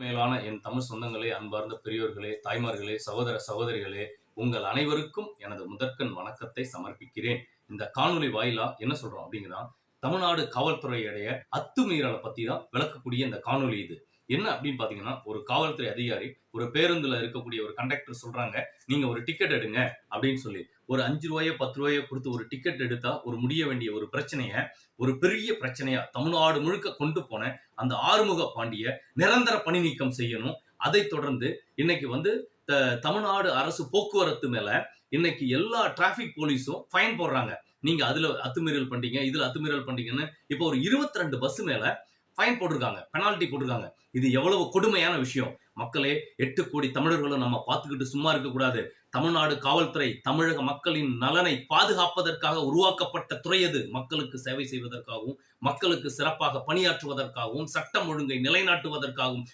மேலான என் தமிழ் சொந்தங்களே, அன்பார்ந்த பெரியோர்களே, தாய்மார்களே, சகோதர சகோதரிகளே, உங்கள் அனைவருக்கும் எனது முதற்கண் வணக்கத்தை சமர்ப்பிக்கிறேன். இந்த காணொளி வாயிலா என்ன சொல்றோம் அப்படிங்கன்னா, தமிழ்நாடு காவல்துறையுடைய அத்துமீறலை பத்தி தான் விளக்கக்கூடிய இந்த காணொளி இது. என்ன அப்படின்னு பாத்தீங்கன்னா, ஒரு காவல்துறை அதிகாரி ஒரு பேருந்துல இருக்கக்கூடிய ஒரு கண்டக்டர் சொல்றாங்க, நீங்க ஒரு டிக்கெட் எடுங்க அப்படின்னு சொல்லி. ஒரு 5 ரூபாயோ 10 ரூபாயோ கொடுத்து ஒரு டிக்கெட் எடுத்தா ஒரு முடிய வேண்டிய ஒரு பிரச்சனைய ஒரு பெரிய பிரச்சனையா தமிழ்நாடு முழுக்க கொண்டு போன அந்த ஆறுமுக பாண்டிய நிரந்தர பணி நீக்கம் செய்யணும். அதை தொடர்ந்து இன்னைக்கு வந்து தமிழ்நாடு அரசு போக்குவரத்து மேல இன்னைக்கு எல்லா டிராபிக் போலீஸும் ஃபைன் போடுறாங்க. நீங்க அதுல அத்துமீறல் பண்றீங்க, இதுல அத்துமீறல் பண்றீங்கன்னு இப்போ ஒரு 22 பஸ் மேல ஃபைன் போட்டிருக்காங்க, பெனால்டி போட்டிருக்காங்க. இது எவ்வளவு கொடுமையான விஷயம். மக்களே, 8 கோடி தமிழர்களும் நம்ம பார்த்துக்கிட்டு சும்மா இருக்கக்கூடாது. தமிழ்நாடு காவல்துறை தமிழக மக்களின் நலனை பாதுகாப்பதற்காக உருவாக்கப்பட்ட துறை அது. மக்களுக்கு சேவை செய்வதற்காகவும், மக்களுக்கு சிறப்பாக பணியாற்றுவதற்காகவும், சட்டம் ஒழுங்கை நிலைநாட்டுவதற்காகவும்